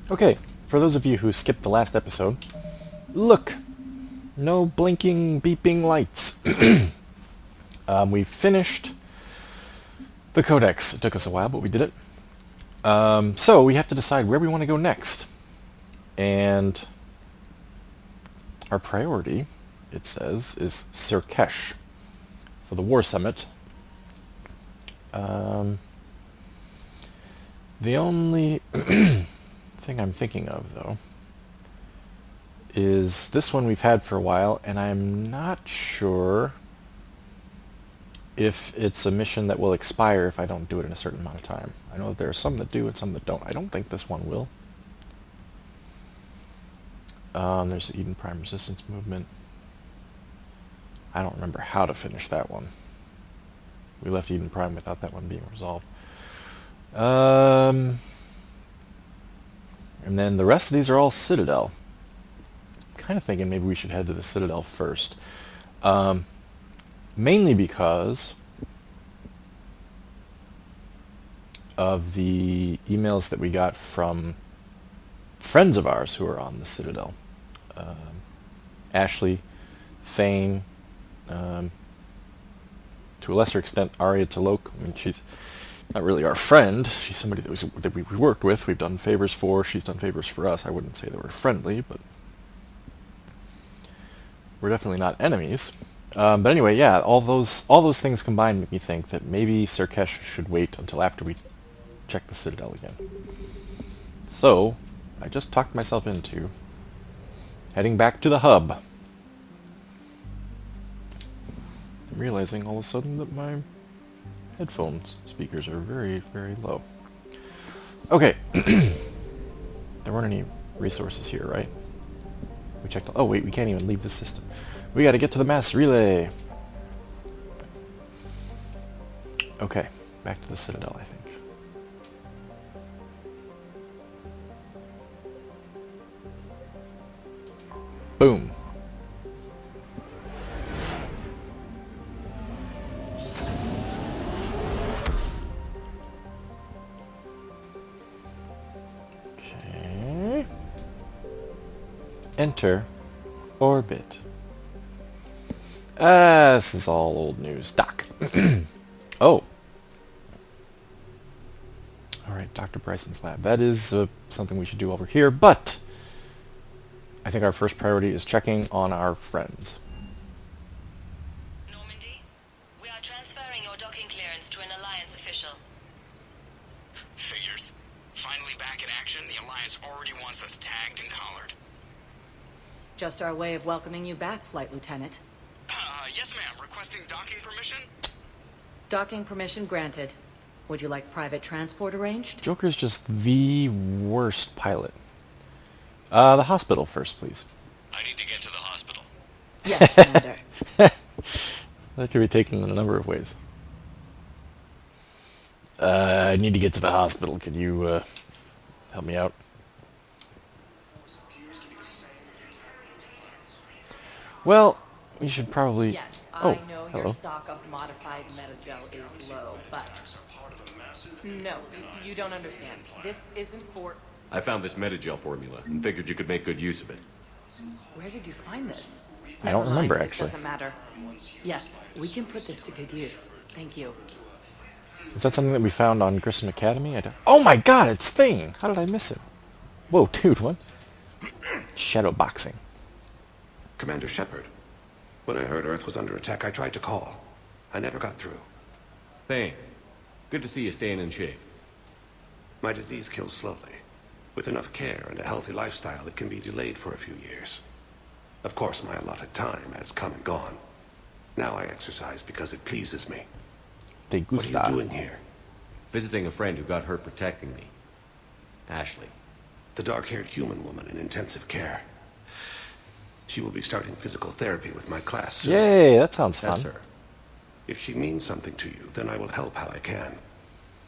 Okay, for those of you who skipped the last episode, look! No blinking, beeping lights. We finished the codex. It took us a while, but we did it. So we have to decide where we want to go next. And our priority, it says, is Surkesh for the War Summit. The only thing I'm thinking of, though, is this one we've had for a while, and I'm not sure if it's a mission that will expire if I don't do it in a certain amount of time. I know that there are some that do and some that don't. I don't think this one will. There's the Eden Prime Resistance Movement. I don't remember how to finish that one. We left Eden Prime without that one being resolved. And then the rest of these are all Citadel. Kind of thinking maybe we should head to the Citadel first. Mainly because of the emails that we got from friends of ours who are on the Citadel. Ashley, Thane, to a lesser extent Arya Talok. I mean, she's not really our friend. She's somebody that we worked with. We've done favors for. She's done favors for us. I wouldn't say that we're friendly, but we're definitely not enemies. But anyway, yeah, all those things combined make me think that maybe Surkesh should wait until after we check the Citadel again. So, I just talked myself into heading back to the hub. I'm realizing all of a sudden that my headphones speakers are very, very low. Okay. There weren't any resources here, right? We checked. Oh wait, we can't even leave the system. We gotta get to the mass relay. Okay, back to the Citadel, I think. Boom. Okay. Enter orbit. This is all old news. Doc. Oh. Alright, Dr. Bryson's lab. That is something we should do over here, but I think our first priority is checking on our friends. Normandy, we are transferring your docking clearance to an Alliance official. Figures. Finally back in action, the Alliance already wants us tagged and collared. Just our way of welcoming you back, Flight Lieutenant. Yes ma'am, requesting docking permission? Docking permission granted. Would you like private transport arranged? Joker's just the worst pilot. The hospital first, please. I need to get to the hospital. Yes, Commander. That could be taken in a number of ways. I need to get to the hospital. Can you help me out? Well, we should probably... Yes, Oh, I know hello. your stock of modified metagel is low, but... No, you don't understand. This isn't for... I found this metagel formula and figured you could make good use of it. Where did you find this? I don't Never remember, mind, actually. It doesn't matter. Yes, we can put this to good use. Thank you. Is that something that we found on Grissom Academy? Oh my god, it's Thane! How did I miss it? Whoa, dude, what? Shadow boxing. Commander Shepard. When I heard Earth was under attack, I tried to call. I never got through. Thane, good to see you staying in shape. My disease kills slowly. With enough care and a healthy lifestyle, it can be delayed for a few years. Of course, my allotted time has come and gone. Now I exercise because it pleases me. Te What are gusta. you doing here? Visiting a friend who got hurt protecting me. Ashley. The dark-haired human woman in intensive care. She will be starting physical therapy with my class soon. Yay, that sounds fun. That's her. If she means something to you, then I will help how I can.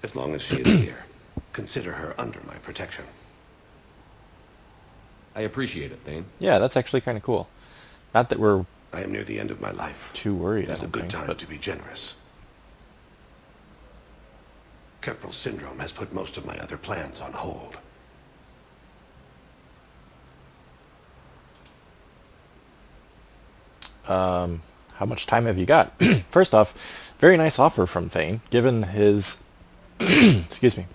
As long as she is here, consider her under my protection. I appreciate it, Thane. Yeah, that's actually kind of cool. Not that we're I am near the end of my life. too worried, It I is a don't good think, time but... to be generous. Kepral syndrome has put most of my other plans on hold. How much time have you got? First off, very nice offer from Thane, given his excuse me,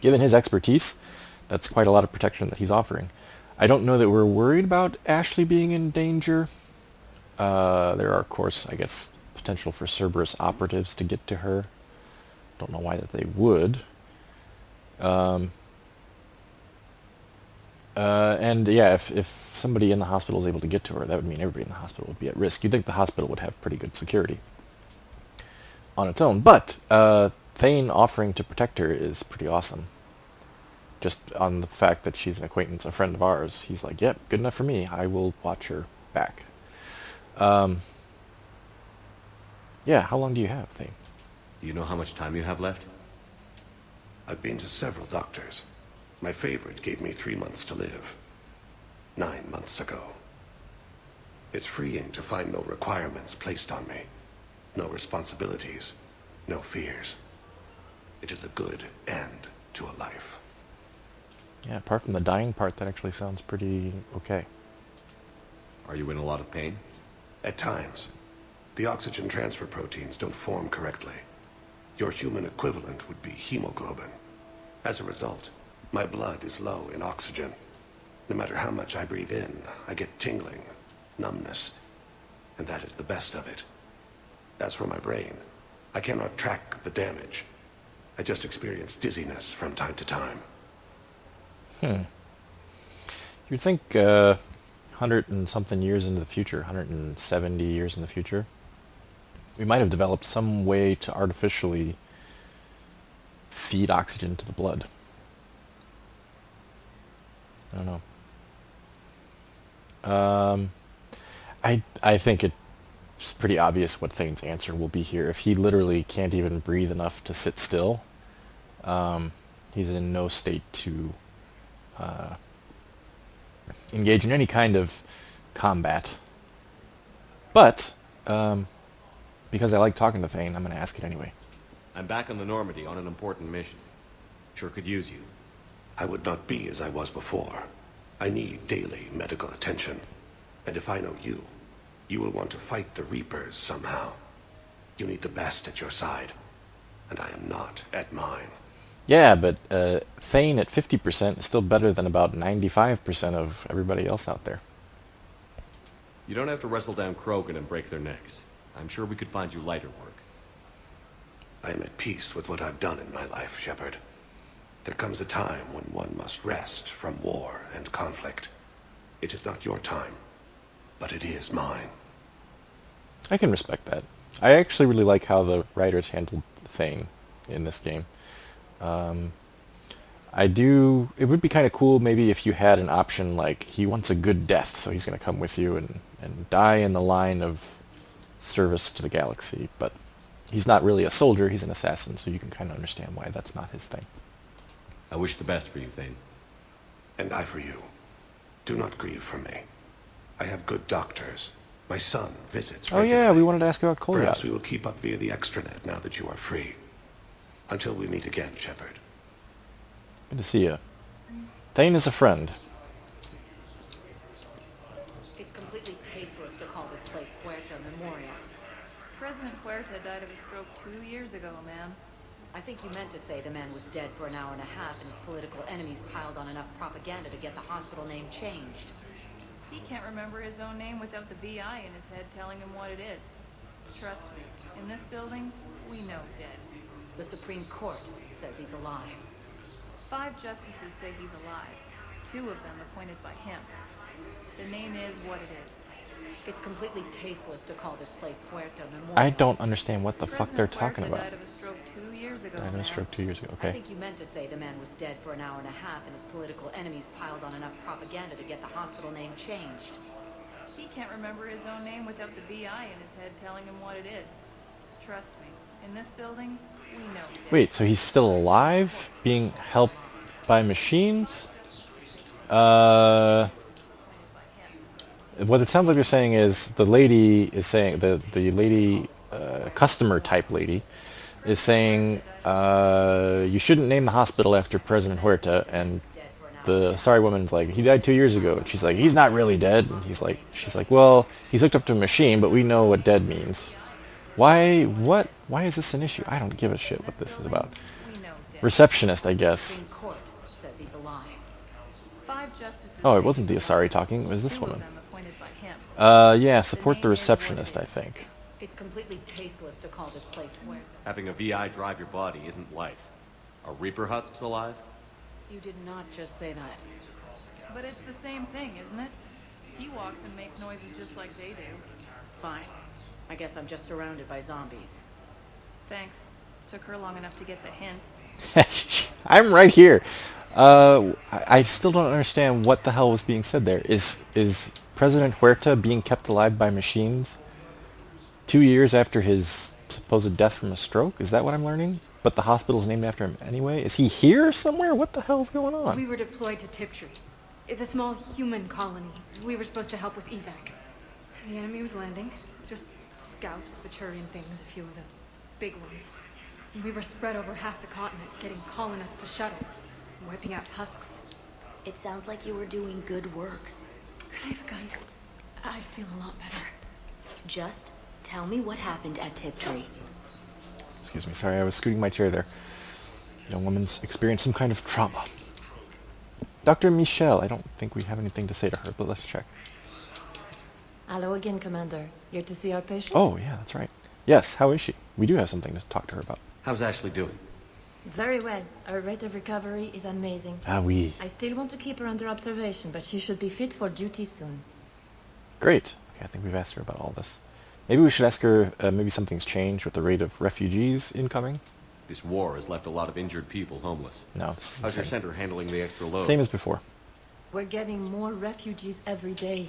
given his expertise. That's quite a lot of protection that he's offering. I don't know that we're worried about Ashley being in danger. There are, of course, I guess, potential for Cerberus operatives to get to her. Don't know why that they would. And yeah, if somebody in the hospital is able to get to her, that would mean everybody in the hospital would be at risk. You'd think the hospital would have pretty good security on its own. But Thane offering to protect her is pretty awesome. Just on the fact that she's an acquaintance, a friend of ours, he's like, yep, good enough for me. I will watch her back. Yeah, how long do you have, Thane? Do you know how much time you have left? I've been to several doctors. My favorite gave me 3 months to live. 9 months ago. It's freeing to find no requirements placed on me. No responsibilities. No fears. It is a good end to a life. Yeah, apart from the dying part, that actually sounds pretty okay. Are you in a lot of pain? At times, the oxygen transfer proteins don't form correctly. Your human equivalent would be hemoglobin. As a result, my blood is low in oxygen. No matter how much I breathe in, I get tingling, numbness, and that is the best of it. As for my brain, I cannot track the damage. I just experience dizziness from time to time. You'd think 100 and something years into the future, 170 years in the future, we might have developed some way to artificially feed oxygen to the blood. I don't know. I think it's pretty obvious what Thane's answer will be here. If he literally can't even breathe enough to sit still, he's in no state to engage in any kind of combat. But, because I like talking to Thane, I'm going to ask it anyway. I'm back on the Normandy on an important mission. Sure could use you. I would not be as I was before. I need daily medical attention. And if I know you, you will want to fight the Reapers somehow. You need the best at your side. And I am not at mine. Yeah, but Thane at 50% is still better than about 95% of everybody else out there. You don't have to wrestle down Krogan and break their necks. I'm sure we could find you lighter work. I am at peace with what I've done in my life, Shepard. There comes a time when one must rest from war and conflict. It is not your time, but it is mine. I can respect that. I actually really like how the writers handled Thane in this game. It would be kind of cool maybe if you had an option like he wants a good death, so he's going to come with you and die in the line of service to the galaxy, but he's not really a soldier, he's an assassin, so you can kind of understand why that's not his thing. I wish the best for you, Thane. And I for you. Do not grieve for me. I have good doctors. My son visits Oh yeah, regularly. we wanted to ask about Perhaps we Kolyat. will keep up via the extranet now that you are free. Until we meet again, Shepard. Good to see you. Thane is a friend. It's completely tasteless to call this place Huerta Memorial. President Huerta died of a stroke 2 years ago, ma'am. I think you meant to say the man was dead for an hour and a half and his political enemies piled on enough propaganda to get the hospital name changed. He can't remember his own name without the BI in his head telling him what it is. Trust me, in this building, we know dead. The Supreme Court says he's alive. 5 justices say he's alive, 2 of them appointed by him. The name is what it is. It's completely tasteless to call this place Huerta Memorial. I don't understand what the fuck they're talking President about. Huerta died of a stroke 2 years ago, Died of a ma'am. stroke 2 years ago. I Okay. think you meant to say the man was dead for an hour and a half and his political enemies piled on enough propaganda to get the hospital name changed. He can't remember his own name without the BI in his head telling him what it is. Trust me, in this building, we know dead. Wait, so he's still alive, being helped by machines? What it sounds like you're saying is the lady is saying, the lady, customer type lady, is saying you shouldn't name the hospital after President Huerta, and the sorry woman's like, he died 2 years ago, and she's like, he's not really dead. And she's like, well, he's hooked up to a machine, but we know what dead means. Why? What? Why is this an issue? I don't give a shit what this is about. We know dead. Receptionist, I guess. In court says he's alive. 5 justices. Oh, it wasn't the Asari talking. It was this 2 of woman. them appointed by him. Yeah, support the receptionist, I think. It's completely tasteless to call this place Muerta. Having a VI drive your body isn't life. Are Reaper husks alive? You did not just say that. But it's the same thing, isn't it? He walks and makes noises just like they do. Fine. I guess I'm just surrounded by zombies. Thanks. Took her long enough to get the hint. I'm right here. I still don't understand what the hell was being said there. Is President Huerta being kept alive by machines 2 years after his supposed death from a stroke? Is that what I'm learning? But the hospital's named after him anyway? Is he here somewhere? What the hell's going on? We were deployed to Tiptree. It's a small human colony. We were supposed to help with evac. The enemy was landing. Just scouts, the Turian things, a few of the big ones. We were spread over half the continent, getting colonists to shuttles, wiping out husks. It sounds like you were doing good work. Could I have a gun? I feel a lot better. Just tell me what happened at Tiptree. Excuse me, sorry, I was scooting my chair there. Young woman's experienced some kind of trauma. Dr. Michelle, I don't think we have anything to say to her, but let's check. Hello again, Commander. Here to see our patient? Oh, yeah, that's right. Yes, how is she? We do have something to talk to her about. How's Ashley doing? Very well. Her rate of recovery is amazing. Ah, oui. I still want to keep her under observation, but she should be fit for duty soon. Great. Okay, I think we've asked her about all this. Maybe we should ask her, maybe something's changed with the rate of refugees incoming? This war has left a lot of injured people homeless. No, this is How's the your same. center handling the extra load? Same as before. We're getting more refugees every day.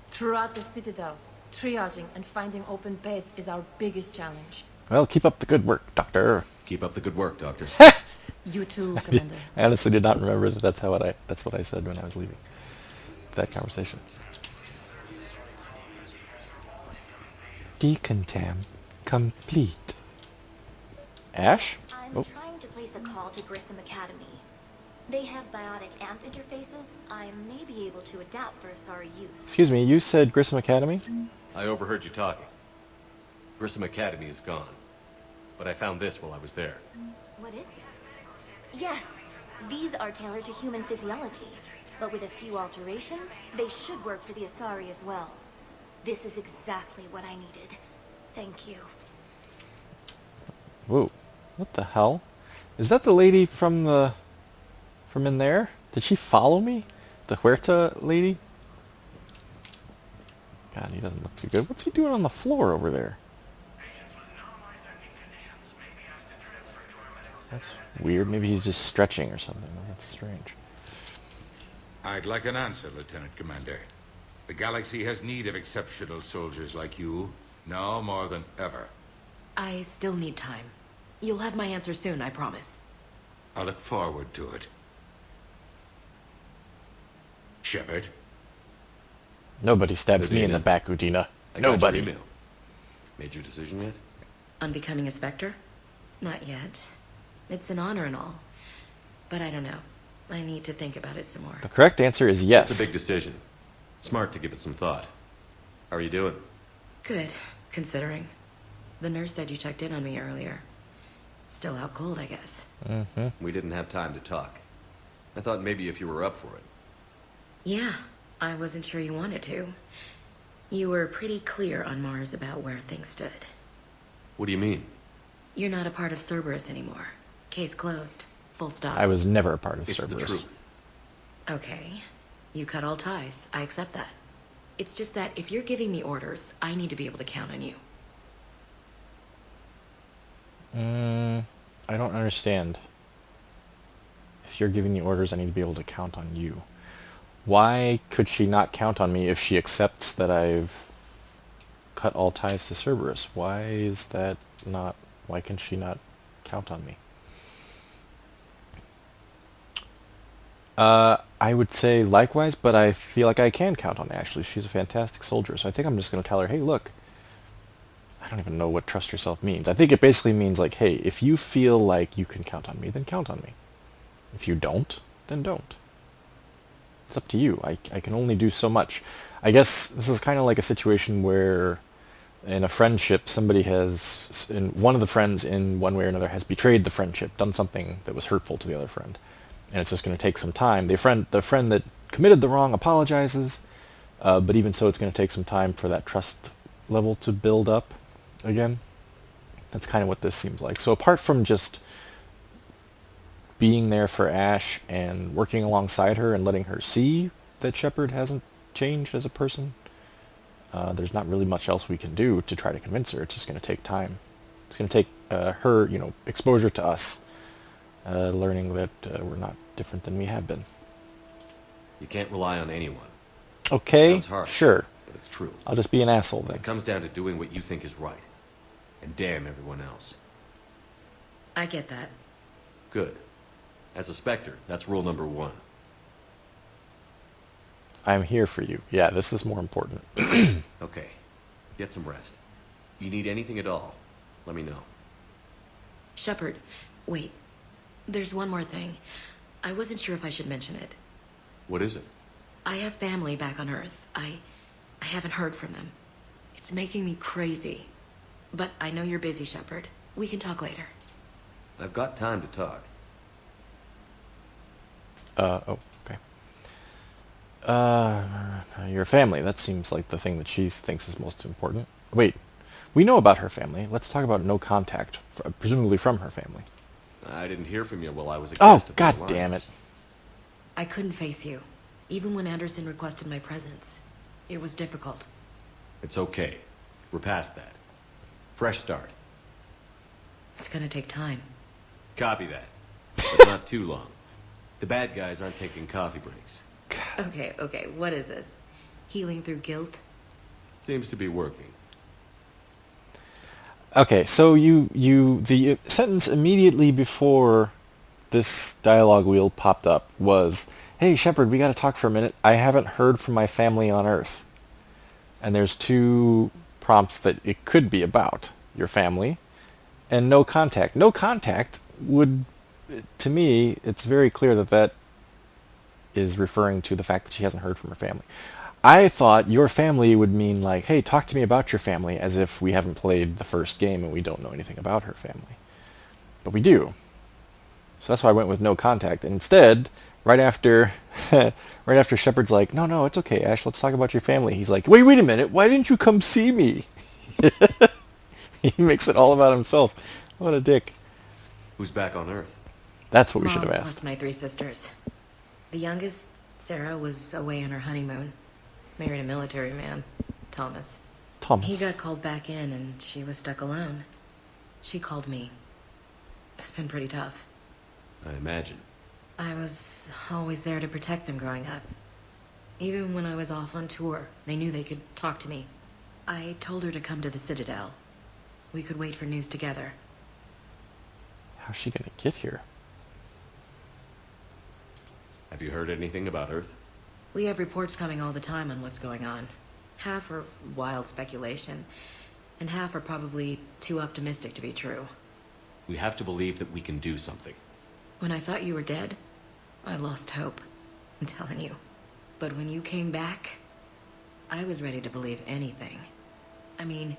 Throughout the Citadel, triaging and finding open beds is our biggest challenge. Well, keep up the good work, Doctor. Keep up the good work, Doctor. You too, Commander. I honestly did not remember that that's what I said when I was leaving that conversation. Decontam complete. Ash? I'm Oh, trying to place a call to Grissom Academy. They have biotic amp interfaces. I may be able to adapt for Asari use. excuse me, you said Grissom Academy? I overheard you talking. Grissom Academy is gone. But I found this while I was there. What is this? Yes, these are tailored to human physiology. But with a few alterations, they should work for the Asari as well. This is exactly what I needed. Thank you. Whoa. What the hell? Is that the lady from in there? Did she follow me? The Huerta lady? God, he doesn't look too good. What's he doing on the floor over there? That's weird. Maybe he's just stretching or something. That's strange. I'd like an answer, Lieutenant Commander. The galaxy has need of exceptional soldiers like you, now more than ever. I still need time. You'll have my answer soon, I promise. I look forward to it. Shepard? Nobody stabs me in Udina. the back, Udina. I got your Nobody. email. Made your decision yet? On becoming a Spectre? Not yet. It's an honor and all. But I don't know. I need to think about it some more. The correct answer is yes. It's a big decision. Smart to give it some thought. How are you doing? Good, considering. The nurse said you checked in on me earlier. Still out cold, I guess. We didn't have time to talk. I thought maybe if you were up for it. Yeah, I wasn't sure you wanted to. You were pretty clear on Mars about where things stood. What do you mean? You're not a part of Cerberus anymore. Case closed. Full stop. I was never a part of It's the Cerberus. truth. Okay. You cut all ties. I accept that. It's just that if you're giving me orders, I need to be able to count on you. I don't understand. If you're giving me orders, I need to be able to count on you. Why could she not count on me if she accepts that I've cut all ties to Cerberus? Why is that not... Why can she not count on me? I would say likewise, but I feel like I can count on Ashley. She's a fantastic soldier, so I think I'm just going to tell her, hey, look, I don't even know what trust yourself means. I think it basically means like, hey, if you feel like you can count on me, then count on me. If you don't, then don't. It's up to you. I can only do so much. I guess this is kind of like a situation where in a friendship, somebody has, one of the friends in one way or another has betrayed the friendship, done something that was hurtful to the other friend. And it's just going to take some time. The friend that committed the wrong apologizes, but even so, it's going to take some time for that trust level to build up again. That's kind of what this seems like. So apart from just being there for Ash and working alongside her and letting her see that Shepard hasn't changed as a person, there's not really much else we can do to try to convince her. It's just going to take time. It's going to take her, exposure to us, learning that we're not different than we have been. You can't rely on anyone. Okay, Sounds harsh, sure. but it's true. I'll just be an asshole then. It comes down to doing what you think is right. And damn everyone else. I get that. Good. As a Spectre, that's rule number 1. I'm here for you. Yeah, this is more important. Okay. Get some rest. You need anything at all, let me know. Shepard, wait. There's one more thing. I wasn't sure if I should mention it. What is it? I have family back on Earth. I haven't heard from them. It's making me crazy. But I know you're busy, Shepard. We can talk later. I've got time to talk. Okay. Your family, that seems like the thing that she thinks is most important. Wait, we know about her family. Let's talk about no contact, presumably from her family. I didn't hear from you while I was a Oh, guest of the god Alliance. damn it. I couldn't face you, even when Anderson requested my presence. It was difficult. It's okay. We're past that. Fresh start. It's gonna take time. Copy that. But not too long. The bad guys aren't taking coffee breaks. Okay, what is this? Healing through guilt? Seems to be working. Okay, so the sentence immediately before this dialogue wheel popped up was, "Hey, Shepard, we gotta talk for a minute. I haven't heard from my family on Earth." And there's 2 prompts that it could be about your family, and no contact. No contact would, to me, it's very clear that is referring to the fact that she hasn't heard from her family. I thought your family would mean like, hey, talk to me about your family, as if we haven't played the first game and we don't know anything about her family. But we do. So that's why I went with no contact. And instead, right after Shepard's like, no, it's okay, Ash, let's talk about your family. He's like, wait a minute, why didn't you come see me? He makes it all about himself. What a dick. Who's back on Earth? That's what we Mom should have plus asked. my 3 sisters. The youngest, Sarah, was away on her honeymoon. Married a military man, Thomas. He got called back in and she was stuck alone. She called me. It's been pretty tough. I imagine. I was always there to protect them growing up. Even when I was off on tour, they knew they could talk to me. I told her to come to the Citadel. We could wait for news together. How's she gonna get here? Have you heard anything about Earth? We have reports coming all the time on what's going on. Half are wild speculation, and half are probably too optimistic to be true. We have to believe that we can do something. When I thought you were dead, I lost hope. I'm telling you. But when you came back, I was ready to believe anything. I mean,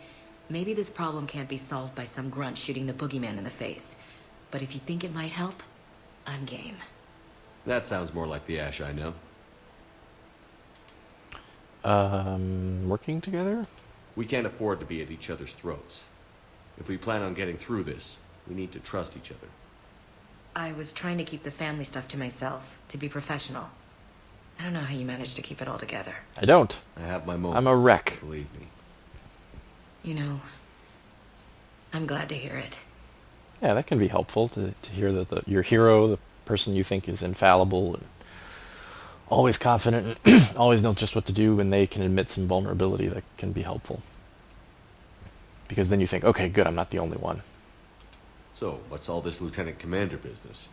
maybe this problem can't be solved by some grunt shooting the boogeyman in the face. But if you think it might help, I'm game. That sounds more like the Ash I know. Working together? We can't afford to be at each other's throats. If we plan on getting through this, we need to trust each other. I was trying to keep the family stuff to myself, to be professional. I don't know how you managed to keep it all together. I don't. I have my moments. I'm a wreck. Believe me. You know, I'm glad to hear it. Yeah, that can be helpful to hear that your hero, the person you think is infallible and always confident and always knows just what to do, and they can admit some vulnerability, that can be helpful. Because then you think, okay, good, I'm not the only one. So, what's all this Lieutenant Commander business?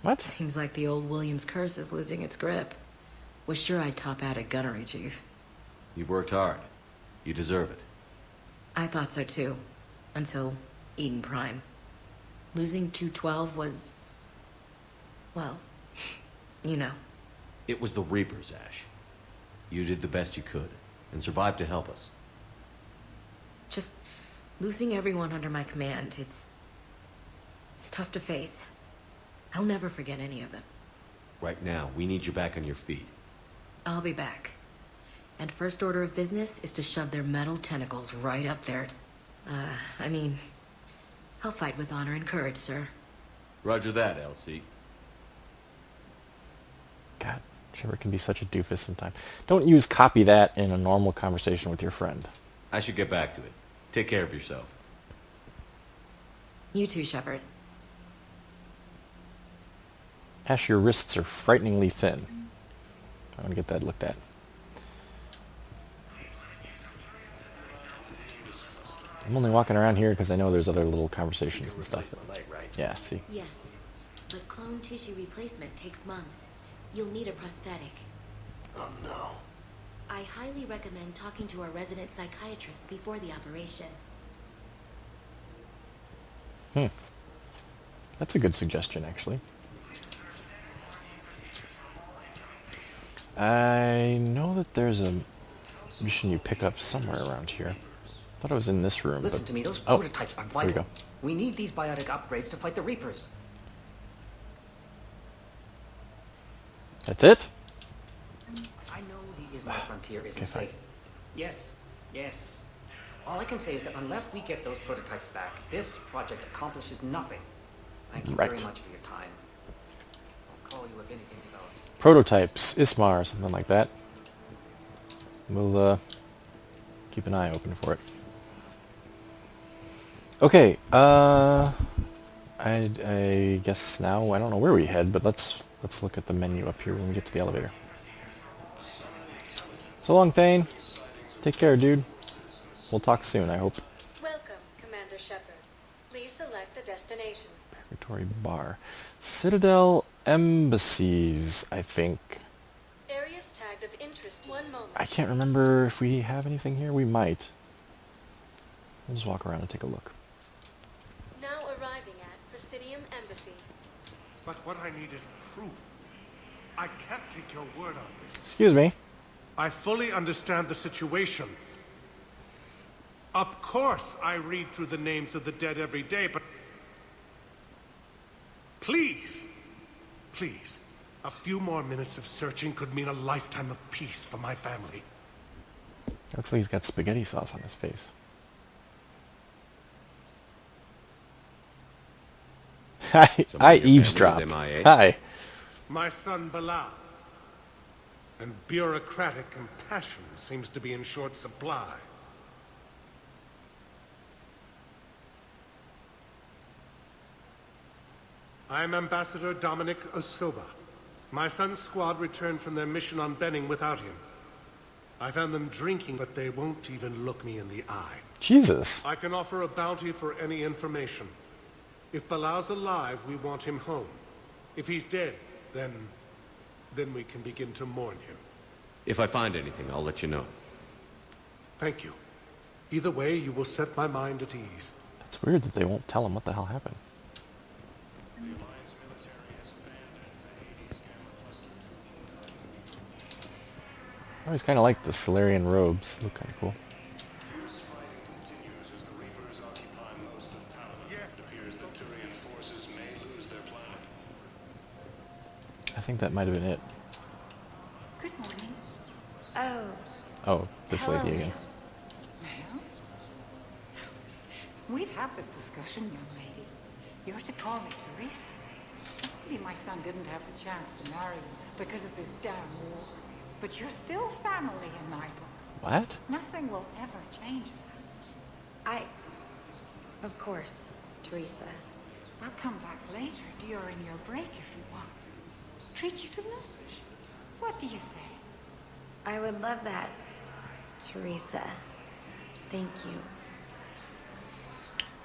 What? Seems like the old Williams curse is losing its grip. Was sure I'd top out at gunnery, Chief. You've worked hard. You deserve it. I thought so too. Until Eden Prime. Losing 212 was... well, you know. It was the Reapers, Ash. You did the best you could, and survived to help us. Just losing everyone under my command, it's tough to face. I'll never forget any of them. Right now, we need you back on your feet. I'll be back. And first order of business is to shove their metal tentacles right up there. I mean, I'll fight with honor and courage, sir. Roger that, Elsie. God, Shepard can be such a doofus sometimes. Don't use copy that in a normal conversation with your friend. I should get back to it. Take care of yourself. You too, Shepard. Ash, your wrists are frighteningly thin. I want to get that looked at. I'm only walking around here because I know there's other little conversations and stuff. Yeah, see. Yes, but clone tissue replacement takes months. You'll need a prosthetic. Oh no. I highly recommend talking to a resident psychiatrist before the operation. That's a good suggestion, actually. I know that there's a mission you pick up somewhere around here. I thought it was in this room. Listen but... to me, those oh, prototypes are here vital. we go. We need these biotic upgrades to fight the Reapers. That's it? I know the Ismar frontier isn't Okay, fine. safe. Yes, yes. All I can say is that unless we get those prototypes back, this project accomplishes nothing. Thank you very Right. much for your time. I'll call you if anything develops. Prototypes, Ismar, something like that. We'll keep an eye open for it. Okay, I guess now I don't know where we head, but let's look at the menu up here when we get to the elevator. So long, Thane. Take care, dude. We'll talk soon, I hope. Welcome, Commander Shepard. Please select a destination. Purgatory Bar. Citadel Embassies, I think. Areas tagged of interest. One moment. I can't remember if we have anything here. We might. We'll just walk around and take a look. Now arriving at Presidium Embassy. But what I need is proof. I can't take your word on this. Excuse me. I fully understand the situation. Of course I read through the names of the dead every day, but... Please, please, a few more minutes of searching could mean a lifetime of peace for my family. Looks like he's got spaghetti sauce on his face. I eavesdropped. MIA. Hi. My son Bilal. And bureaucratic compassion seems to be in short supply. I am Ambassador Dominic Osoba. My son's squad returned from their mission on Benning without him. I found them drinking, but they won't even look me in the eye. Jesus. I can offer a bounty for any information. If Bilal's alive, we want him home. If he's dead, then we can begin to mourn him. If I find anything, I'll let you know. Thank you. Either way, you will set my mind at ease. It's weird that they won't tell him what the hell happened. I always kind of like the Solarian robes. They look kind of cool. I think that might have been it. Good morning. Oh. Oh, this Hello. lady again. Well, we've had this discussion, young lady. You're to call me Teresa. Maybe my son didn't have the chance to marry you because of this damn war. But you're still family in my book. What? Nothing will ever change that. Of course, Teresa. I'll come back later during your break if you want. Treat you to lunch. What do you say? I would love that, Teresa. Thank you.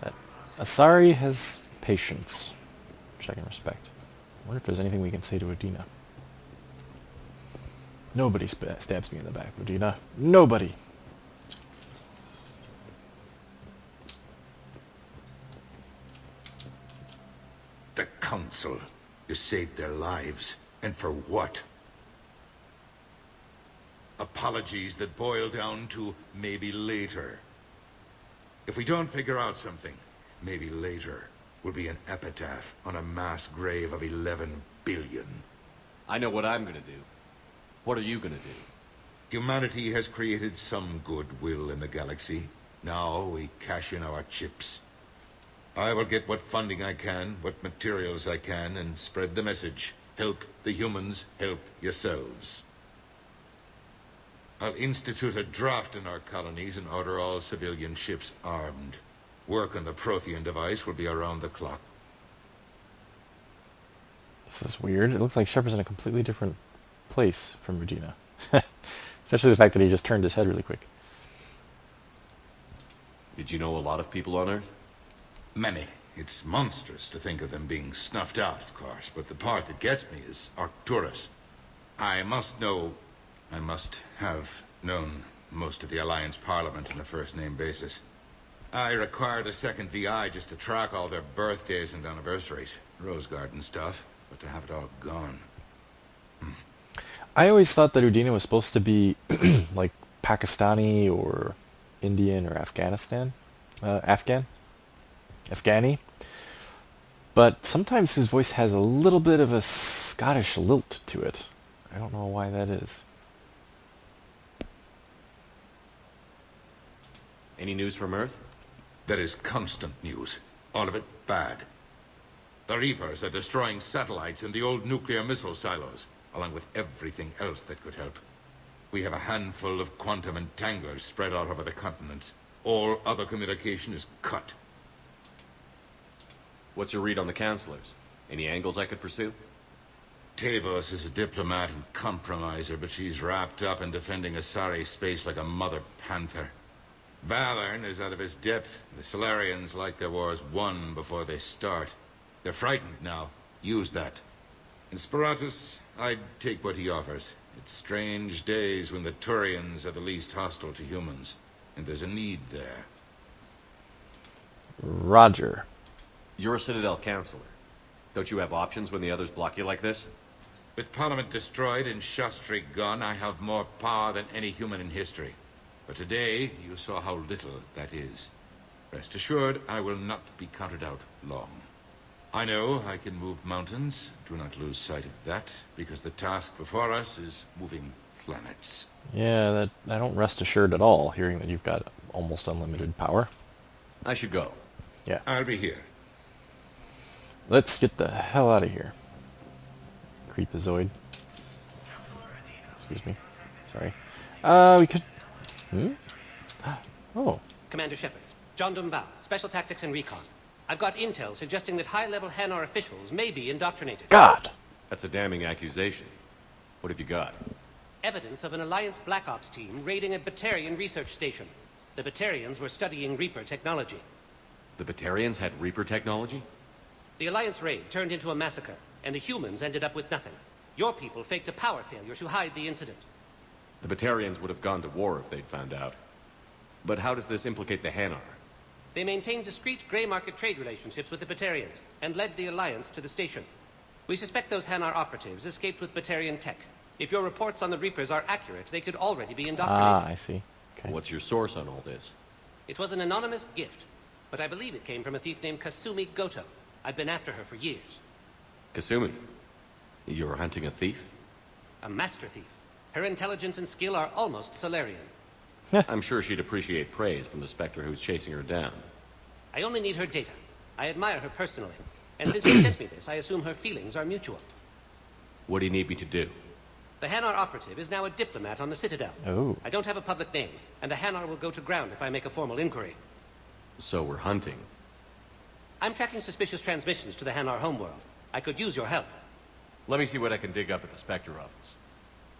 That Asari has patience, which I can respect. I wonder if there's anything we can say to Udina. Nobody stabs me in the back, Udina. Nobody! The Council. You saved their lives. And for what? Apologies that boil down to maybe later. If we don't figure out something, maybe later will be an epitaph on a mass grave of 11 billion. I know what I'm gonna do. What are you gonna do? Humanity has created some goodwill in the galaxy. Now we cash in our chips. I will get what funding I can, what materials I can, and spread the message. Help the humans, help yourselves. I'll institute a draft in our colonies and order all civilian ships armed. Work on the Prothean device will be around the clock. This is weird. It looks like Shepard's in a completely different place from Regina. Especially the fact that he just turned his head really quick. Did you know a lot of people on Earth? Many. It's monstrous to think of them being snuffed out, of course, but the part that gets me is Arcturus. I must have known most of the Alliance Parliament on a first-name basis. I required a second VI just to track all their birthdays and anniversaries. Rose Garden stuff, but to have it all gone. I always thought that Udina was supposed to be like Pakistani or Indian or Afghanistan. Afghani. But sometimes his voice has a little bit of a Scottish lilt to it. I don't know why that is. Any news from Earth? There is constant news. All of it bad. The Reapers are destroying satellites and the old nuclear missile silos, along with everything else that could help. We have a handful of quantum entanglers spread out over the continents. All other communication is cut. What's your read on the counselors? Any angles I could pursue? Tavos is a diplomat and compromiser, but she's wrapped up in defending Asari space like a mother panther. Valern is out of his depth. The Solarians like their wars won before they start. They're frightened now. Use that. In Sparatus, I'd take what he offers. It's strange days when the Turians are the least hostile to humans, and there's a need there. Roger. You're a Citadel counselor. Don't you have options when the others block you like this? With Parliament destroyed and Shastri gone, I have more power than any human in history. But today, you saw how little that is. Rest assured, I will not be counted out long. I know I can move mountains. Do not lose sight of that, because the task before us is moving planets. Yeah, I don't rest assured at all, hearing that you've got almost unlimited power. I should go. Yeah. I'll be here. Let's get the hell out of here. Creepazoid. Excuse me. Sorry. We could... Oh. Commander Shepard. John Dumbao, Special Tactics and Recon. I've got intel suggesting that high-level Hanar officials may be indoctrinated. God! That's a damning accusation. What have you got? Evidence of an Alliance Black Ops team raiding a Batarian research station. The Batarians were studying Reaper technology. The Batarians had Reaper technology? The Alliance raid turned into a massacre, and the humans ended up with nothing. Your people faked a power failure to hide the incident. The Batarians would have gone to war if they'd found out. But how does this implicate the Hanar? They maintained discreet gray market trade relationships with the Batarians, and led the Alliance to the station. We suspect those Hanar operatives escaped with Batarian tech. If your reports on the Reapers are accurate, they could already be indoctrinated. Ah, I see. Okay. What's your source on all this? It was an anonymous gift, but I believe it came from a thief named Kasumi Goto. I've been after her for years. Kasumi? You're hunting a thief? A master thief. Her intelligence and skill are almost Solarian. I'm sure she'd appreciate praise from the Spectre who's chasing her down. I only need her data. I admire her personally. And since she sent me this, I assume her feelings are mutual. What do you need me to do? The Hanar operative is now a diplomat on the Citadel. Oh. I don't have a public name, and the Hanar will go to ground if I make a formal inquiry. So we're hunting. I'm tracking suspicious transmissions to the Hanar homeworld. I could use your help. Let me see what I can dig up at the Spectre office.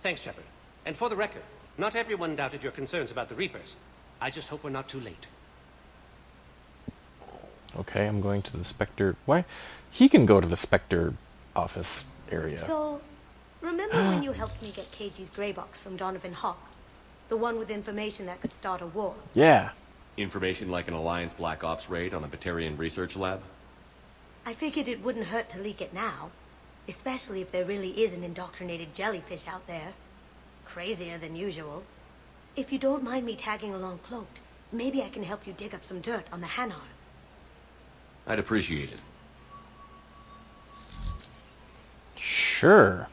Thanks, Shepard. And for the record, not everyone doubted your concerns about the Reapers. I just hope we're not too late. Okay, I'm going to the Spectre... Why? He can go to the Spectre office area. So, remember when you helped me get KG's grey box from Donovan Hawk? The one with information that could start a war? Yeah. Information like an Alliance Black Ops raid on a Batarian research lab? I figured it wouldn't hurt to leak it now. Especially if there really is an indoctrinated jellyfish out there. crazier than usual. If you don't mind me tagging along cloaked, maybe I can help you dig up some dirt on the Hanar. I'd appreciate it. Sure.